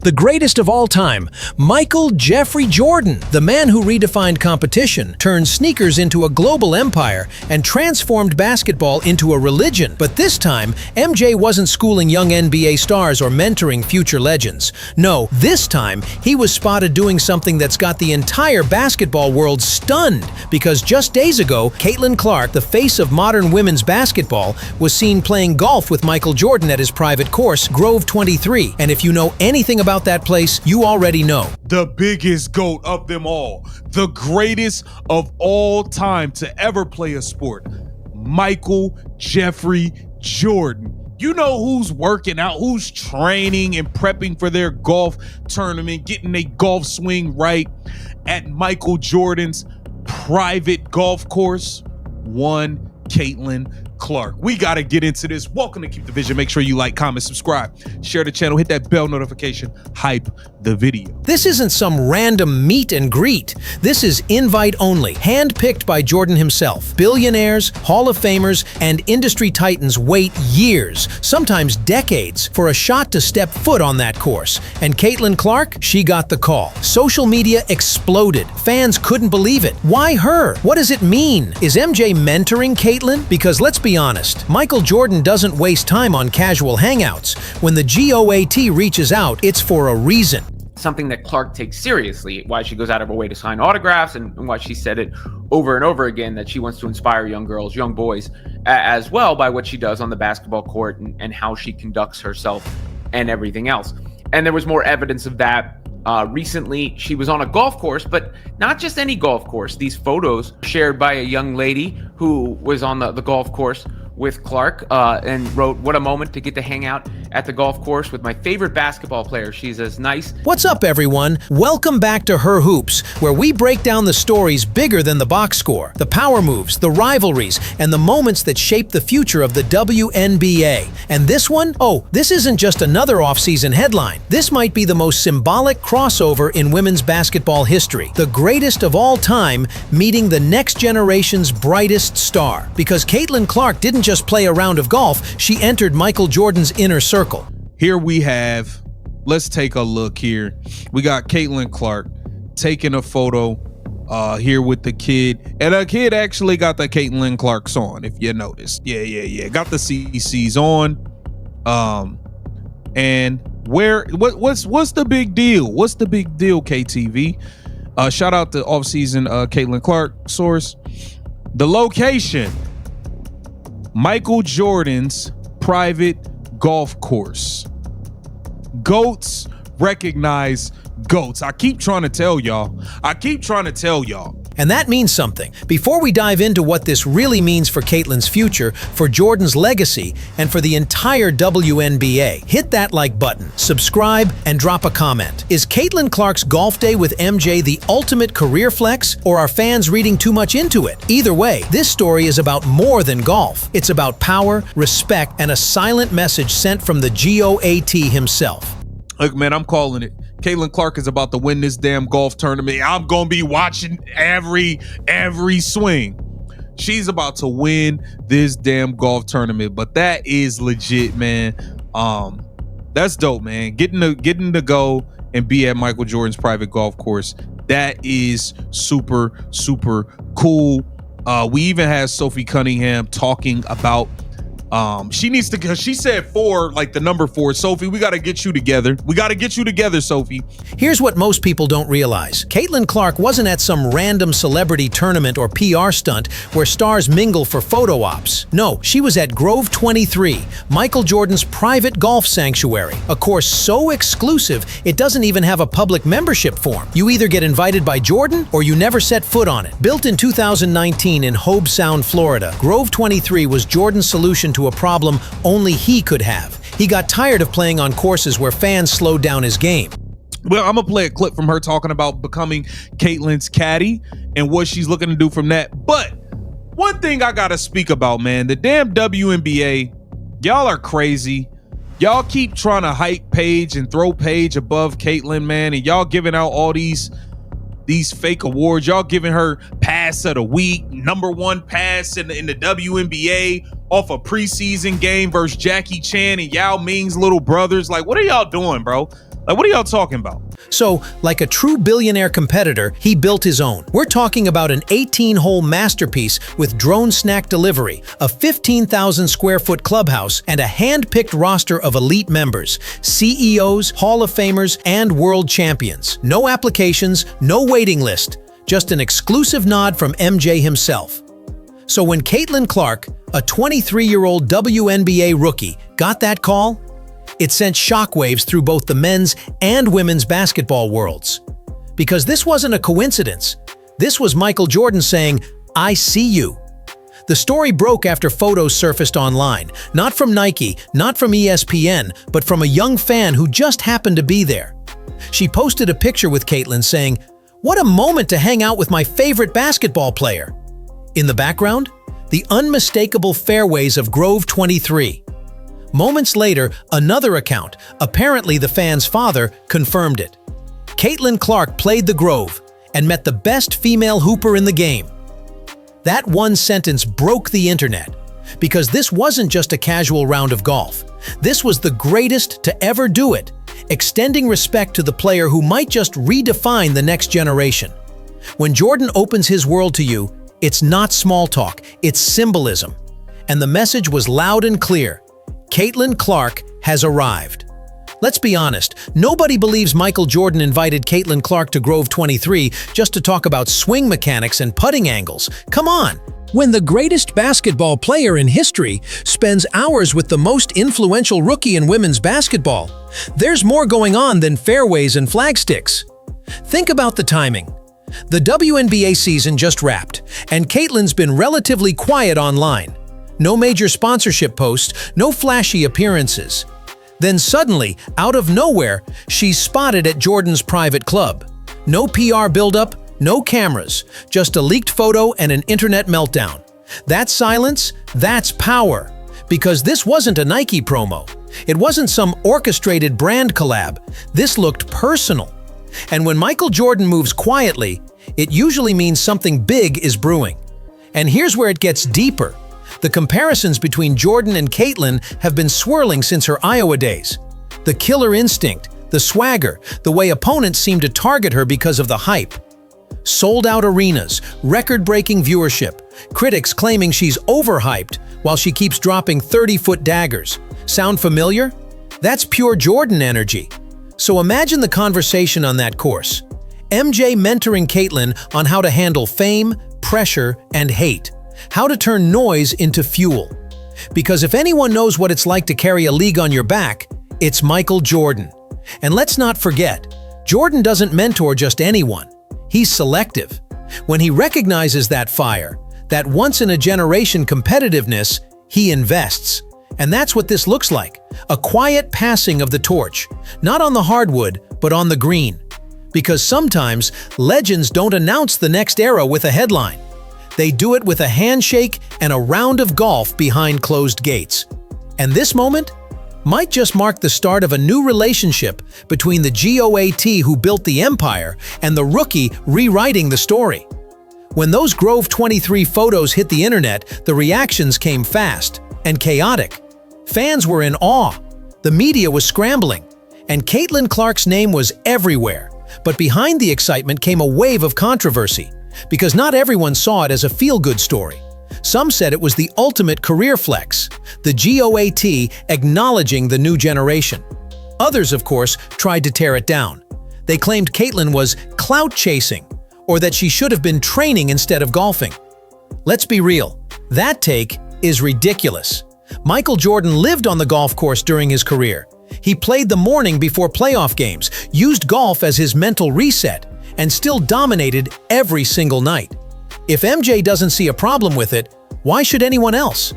the greatest of all time, Michael Jeffrey Jordan, the man who redefined competition, turned sneakers into a global empire, and transformed basketball into a religion. But this time, MJ wasn't schooling young NBA stars or mentoring future legends. No, this time, he was spotted doing something that's got the entire basketball world stunned, because just days ago, Caitlin Clark, the face of modern women's basketball, was seen playing golf with Michael Jordan at his private course, Grove 23. And if you know anything about that place, you already know. The biggest GOAT of them all, the greatest of all time to ever play a sport, Michael Jeffrey Jordan. You know who's working out, who's training and prepping for their golf tournament, getting a golf swing right at Michael Jordan's private golf course? One Caitlin Clark. We got to get into this. Welcome to Keep the Vision. Make sure you like, comment, subscribe, share the channel, hit that bell notification, hype the video. This isn't some random meet and greet. This is invite only, handpicked by Jordan himself. Billionaires, Hall of Famers, and industry titans wait years, sometimes decades, for a shot to step foot on that course. And Caitlin Clark, she got the call. Social media exploded. Fans couldn't believe it. Why her? What does it mean? Is MJ mentoring Caitlin? Because let's be honest, Michael Jordan doesn't waste time on casual hangouts. When the GOAT reaches out, it's for a reason. Something that Clark takes seriously, why she goes out of her way to sign autographs, and why she said it over and over again that she wants to inspire young girls, young boys as well by what she does on the basketball court and how she conducts herself and everything else. And there was more evidence of that recently. She was on a golf course, but not just any golf course. These photos shared by a young lady who was on the golf course with Clark and wrote, "What a moment to get to hang out at the golf course with my favorite basketball player. She's as nice." What's up, everyone? Welcome back to Her Hoops, where we break down the stories bigger than the box score, the power moves, the rivalries, and the moments that shape the future of the WNBA. And this one? Oh, this isn't just another offseason headline. This might be the most symbolic crossover in women's basketball history. The greatest of all time meeting the next generation's brightest star. Because Caitlin Clark didn't just play a round of golf, she entered Michael Jordan's inner circle. Here we have, let's take a look here. We got Caitlin Clark taking a photo here with the kid. And the kid actually got the Caitlin Clark's on, if you noticed. Yeah. Got the CC's on. And what's the big deal? What's the big deal, KTV? Shout out to offseason Caitlin Clark source. The location, Michael Jordan's private golf course. GOATs recognize GOATs. I keep trying to tell y'all. And that means something. Before we dive into what this really means for Caitlin's future, for Jordan's legacy, and for the entire WNBA, hit that like button, subscribe, and drop a comment. Is Caitlin Clark's golf day with MJ the ultimate career flex, or are fans reading too much into it? Either way, this story is about more than golf. It's about power, respect, and a silent message sent from the GOAT himself. Look, man, I'm calling it. Caitlin Clark is about to win this damn golf tournament. I'm going to be watching every swing. She's about to win this damn golf tournament, but that is legit, man. That's dope, man. Getting to go and be at Michael Jordan's private golf course. That is super, super cool. We even had Sophie Cunningham talking about she needs to, because she said 4, like the number 4. Sophie, we got to get you together. Sophie. Here's what most people don't realize. Caitlin Clark wasn't at some random celebrity tournament or PR stunt where stars mingle for photo ops. No, she was at Grove 23, Michael Jordan's private golf sanctuary, a course so exclusive it doesn't even have a public membership form. You either get invited by Jordan or you never set foot on it. Built in 2019 in Hobe Sound, Florida, Grove 23 was Jordan's solution to a problem only he could have. He got tired of playing on courses where fans slowed down his game. Well, I'm gonna play a clip from her talking about becoming Caitlin's caddy and what she's looking to do from that. But one thing I gotta speak about, man, the damn WNBA, y'all are crazy. Y'all keep trying to hype Paige and throw Paige above Caitlin, man, and y'all giving out all these fake awards. Y'all giving her pass of the week, #1 pass in the WNBA off a preseason game versus Jackie Chan and Yao Ming's little brothers. Like, what are y'all doing, bro? Like, what are y'all talking about? So, like a true billionaire competitor, he built his own. We're talking about an 18-hole masterpiece with drone snack delivery, a 15,000 square foot clubhouse, and a hand-picked roster of elite members, CEOs, Hall of Famers, and world champions. No applications, no waiting list, just an exclusive nod from MJ himself. So when Caitlin Clark, a 23-year-old WNBA rookie, got that call, it sent shockwaves through both the men's and women's basketball worlds. Because this wasn't a coincidence. This was Michael Jordan saying, "I see you." The story broke after photos surfaced online, not from Nike, not from ESPN, but from a young fan who just happened to be there. She posted a picture with Caitlin saying, "What a moment to hang out with my favorite basketball player." In the background, the unmistakable fairways of Grove 23. Moments later, another account, apparently the fan's father, confirmed it. Caitlin Clark played the Grove and met the best female hooper in the game. That one sentence broke the internet, because this wasn't just a casual round of golf. This was the greatest to ever do it, extending respect to the player who might just redefine the next generation. When Jordan opens his world to you, it's not small talk, it's symbolism. And the message was loud and clear. Caitlin Clark has arrived. Let's be honest, nobody believes Michael Jordan invited Caitlin Clark to Grove 23 just to talk about swing mechanics and putting angles. Come on! When the greatest basketball player in history spends hours with the most influential rookie in women's basketball, there's more going on than fairways and flagsticks. Think about the timing. The WNBA season just wrapped, and Caitlin's been relatively quiet online. No major sponsorship posts, no flashy appearances. Then suddenly, out of nowhere, she's spotted at Jordan's private club. No PR buildup, no cameras, just a leaked photo and an internet meltdown. That silence, that's power. Because this wasn't a Nike promo. It wasn't some orchestrated brand collab. This looked personal. And when Michael Jordan moves quietly, it usually means something big is brewing. And here's where it gets deeper. The comparisons between Jordan and Caitlin have been swirling since her Iowa days. The killer instinct, the swagger, the way opponents seem to target her because of the hype. Sold-out arenas, record-breaking viewership, critics claiming she's overhyped while she keeps dropping 30-foot daggers. Sound familiar? That's pure Jordan energy. So imagine the conversation on that course. MJ mentoring Caitlin on how to handle fame, pressure, and hate. How to turn noise into fuel. Because if anyone knows what it's like to carry a league on your back, it's Michael Jordan. And let's not forget, Jordan doesn't mentor just anyone. He's selective. When he recognizes that fire, that once-in-a-generation competitiveness, he invests. And that's what this looks like, a quiet passing of the torch, not on the hardwood, but on the green. Because sometimes, legends don't announce the next era with a headline. They do it with a handshake and a round of golf behind closed gates. And this moment might just mark the start of a new relationship between the GOAT who built the empire and the rookie rewriting the story. When those Grove 23 photos hit the internet, the reactions came fast and chaotic. Fans were in awe. The media was scrambling. And Caitlin Clark's name was everywhere. But behind the excitement came a wave of controversy. Because not everyone saw it as a feel-good story. Some said it was the ultimate career flex, the GOAT acknowledging the new generation. Others, of course, tried to tear it down. They claimed Caitlin was clout-chasing, or that she should have been training instead of golfing. Let's be real, that take is ridiculous. Michael Jordan lived on the golf course during his career. He played the morning before playoff games, used golf as his mental reset, and still dominated every single night. If MJ doesn't see a problem with it, why should anyone else?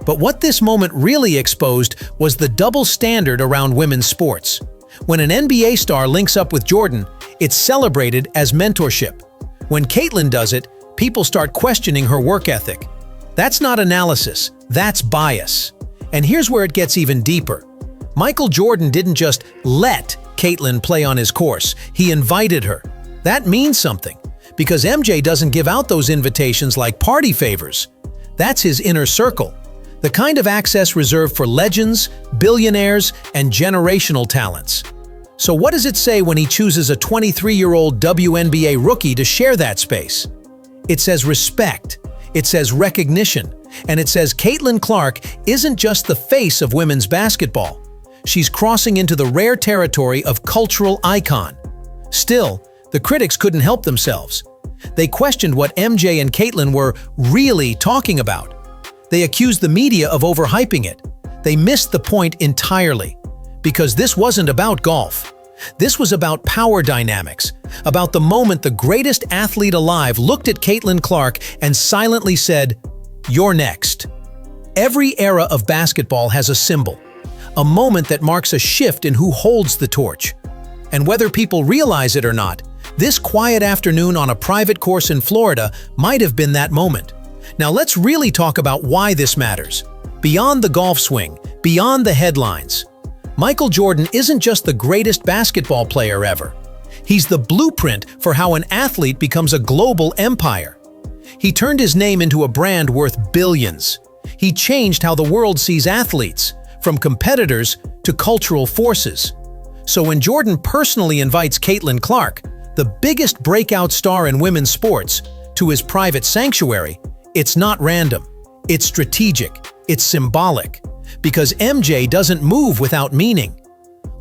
But what this moment really exposed was the double standard around women's sports. When an NBA star links up with Jordan, it's celebrated as mentorship. When Caitlin does it, people start questioning her work ethic. That's not analysis, that's bias. And here's where it gets even deeper. Michael Jordan didn't just let Caitlin play on his course, he invited her. That means something, because MJ doesn't give out those invitations like party favors. That's his inner circle, the kind of access reserved for legends, billionaires, and generational talents. So what does it say when he chooses a 23-year-old WNBA rookie to share that space? It says respect, it says recognition, and it says Caitlin Clark isn't just the face of women's basketball. She's crossing into the rare territory of cultural icon. Still, the critics couldn't help themselves. They questioned what MJ and Caitlin were really talking about. They accused the media of overhyping it. They missed the point entirely. Because this wasn't about golf. This was about power dynamics, about the moment the greatest athlete alive looked at Caitlin Clark and silently said, "You're next." Every era of basketball has a symbol, a moment that marks a shift in who holds the torch. And whether people realize it or not, this quiet afternoon on a private course in Florida might have been that moment. Now let's really talk about why this matters. Beyond the golf swing, beyond the headlines. Michael Jordan isn't just the greatest basketball player ever. He's the blueprint for how an athlete becomes a global empire. He turned his name into a brand worth billions. He changed how the world sees athletes, from competitors to cultural forces. So when Jordan personally invites Caitlin Clark, the biggest breakout star in women's sports, to his private sanctuary, it's not random. It's strategic. It's symbolic. Because MJ doesn't move without meaning.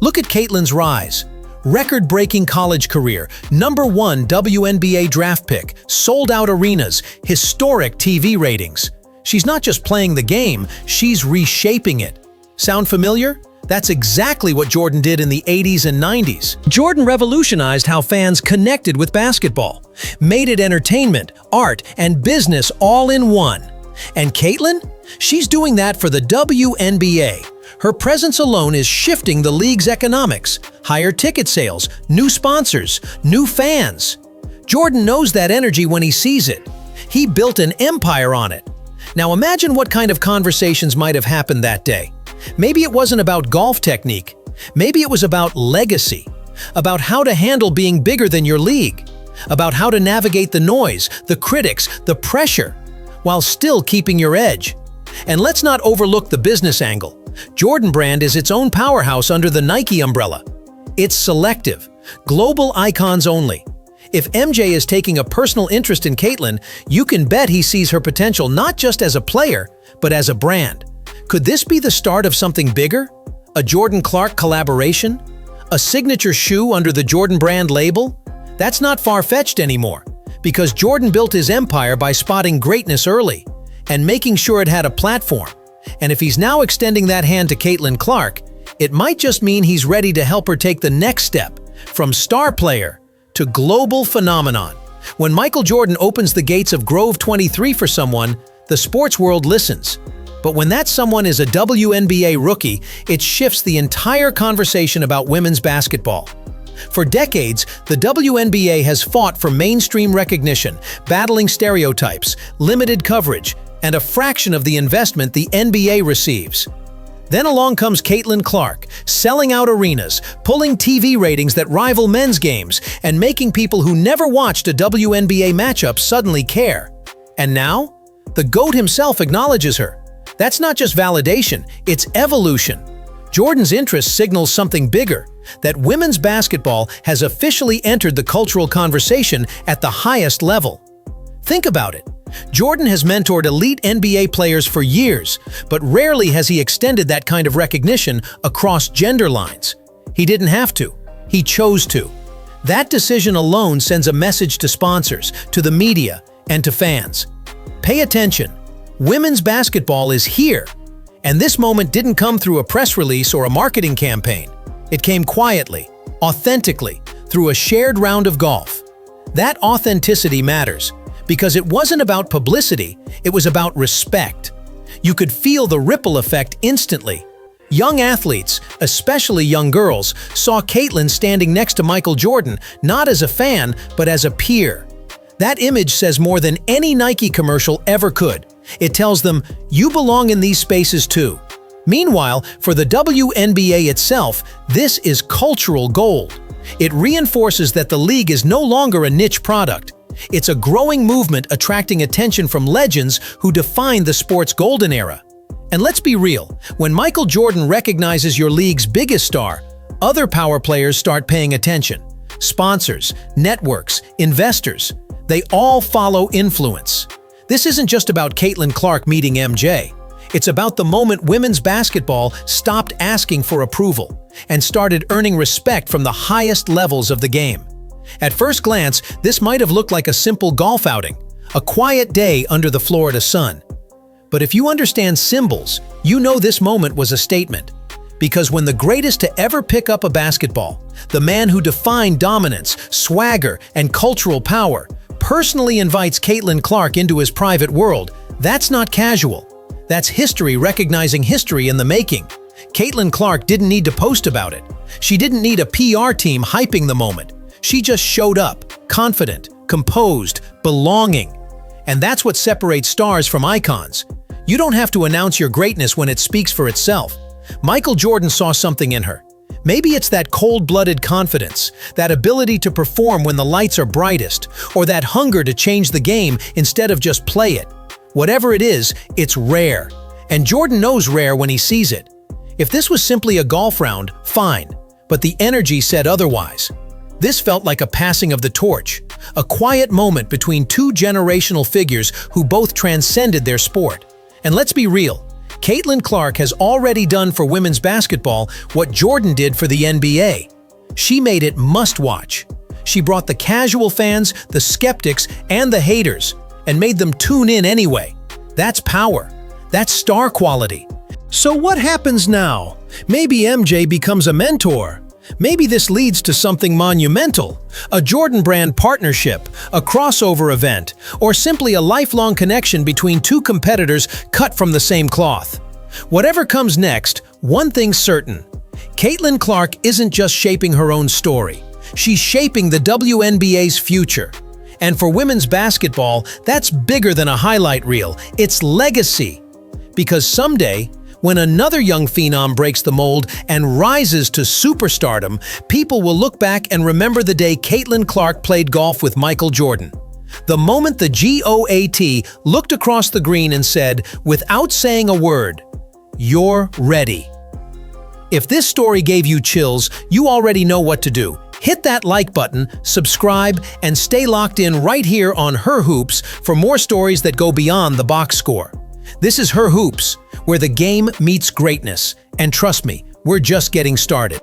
Look at Caitlin's rise. Record-breaking college career, #1 WNBA draft pick, sold-out arenas, historic TV ratings. She's not just playing the game, she's reshaping it. Sound familiar? That's exactly what Jordan did in the 80s and 90s. Jordan revolutionized how fans connected with basketball, made it entertainment, art, and business all in one. And Caitlin? She's doing that for the WNBA. Her presence alone is shifting the league's economics, higher ticket sales, new sponsors, new fans. Jordan knows that energy when he sees it. He built an empire on it. Now imagine what kind of conversations might have happened that day. Maybe it wasn't about golf technique. Maybe it was about legacy, about how to handle being bigger than your league, about how to navigate the noise, the critics, the pressure, while still keeping your edge. And let's not overlook the business angle. Jordan Brand is its own powerhouse under the Nike umbrella. It's selective, global icons only. If MJ is taking a personal interest in Caitlin, you can bet he sees her potential not just as a player, but as a brand. Could this be the start of something bigger? A Jordan Clark collaboration? A signature shoe under the Jordan Brand label? That's not far-fetched anymore, because Jordan built his empire by spotting greatness early and making sure it had a platform. And if he's now extending that hand to Caitlin Clark, it might just mean he's ready to help her take the next step from star player to global phenomenon. When Michael Jordan opens the gates of Grove 23 for someone, the sports world listens. But when that someone is a WNBA rookie, it shifts the entire conversation about women's basketball. For decades, the WNBA has fought for mainstream recognition, battling stereotypes, limited coverage, and a fraction of the investment the NBA receives. Then along comes Caitlin Clark, selling out arenas, pulling TV ratings that rival men's games, and making people who never watched a WNBA matchup suddenly care. And now, the GOAT himself acknowledges her. That's not just validation, it's evolution. Jordan's interest signals something bigger, that women's basketball has officially entered the cultural conversation at the highest level. Think about it. Jordan has mentored elite NBA players for years, but rarely has he extended that kind of recognition across gender lines. He didn't have to. He chose to. That decision alone sends a message to sponsors, to the media, and to fans. Pay attention. Women's basketball is here. And this moment didn't come through a press release or a marketing campaign. It came quietly, authentically, through a shared round of golf. That authenticity matters, because it wasn't about publicity, it was about respect. You could feel the ripple effect instantly. Young athletes, especially young girls, saw Caitlin standing next to Michael Jordan, not as a fan, but as a peer. That image says more than any Nike commercial ever could. It tells them, you belong in these spaces too. Meanwhile, for the WNBA itself, this is cultural gold. It reinforces that the league is no longer a niche product. It's a growing movement attracting attention from legends who defined the sport's golden era. And let's be real, when Michael Jordan recognizes your league's biggest star, Other power players start paying attention. Sponsors, networks, investors, they all follow influence. This isn't just about Caitlin Clark meeting MJ. It's about the moment women's basketball stopped asking for approval and started earning respect from the highest levels of the game. At first glance, this might have looked like a simple golf outing, a quiet day under the Florida sun. But if you understand symbols, you know this moment was a statement. Because when the greatest to ever pick up a basketball, the man who defined dominance, swagger, and cultural power, personally invites Caitlin Clark into his private world, that's not casual. That's history recognizing history in the making. Caitlin Clark didn't need to post about it. She didn't need a PR team hyping the moment. She just showed up, confident, composed, belonging. And that's what separates stars from icons. You don't have to announce your greatness when it speaks for itself. Michael Jordan saw something in her. Maybe it's that cold-blooded confidence, that ability to perform when the lights are brightest, or that hunger to change the game instead of just play it. Whatever it is, it's rare. And Jordan knows rare when he sees it. If this was simply a golf round, fine. But the energy said otherwise. This felt like a passing of the torch, a quiet moment between two generational figures who both transcended their sport. And let's be real, Caitlin Clark has already done for women's basketball what Jordan did for the NBA. She made it must-watch. She brought the casual fans, the skeptics, and the haters, and made them tune in anyway. That's power. That's star quality. So what happens now? Maybe MJ becomes a mentor. Maybe this leads to something monumental, a Jordan brand partnership, a crossover event, or simply a lifelong connection between two competitors cut from the same cloth. Whatever comes next, one thing's certain. Caitlin Clark isn't just shaping her own story. She's shaping the WNBA's future. And for women's basketball, that's bigger than a highlight reel. It's legacy. Because someday, when another young phenom breaks the mold and rises to superstardom, people will look back and remember the day Caitlin Clark played golf with Michael Jordan. The moment the GOAT looked across the green and said, without saying a word, "You're ready." If this story gave you chills, you already know what to do. Hit that like button, subscribe, and stay locked in right here on Her Hoops for more stories that go beyond the box score. This is Her Hoops, where the game meets greatness. And trust me, we're just getting started.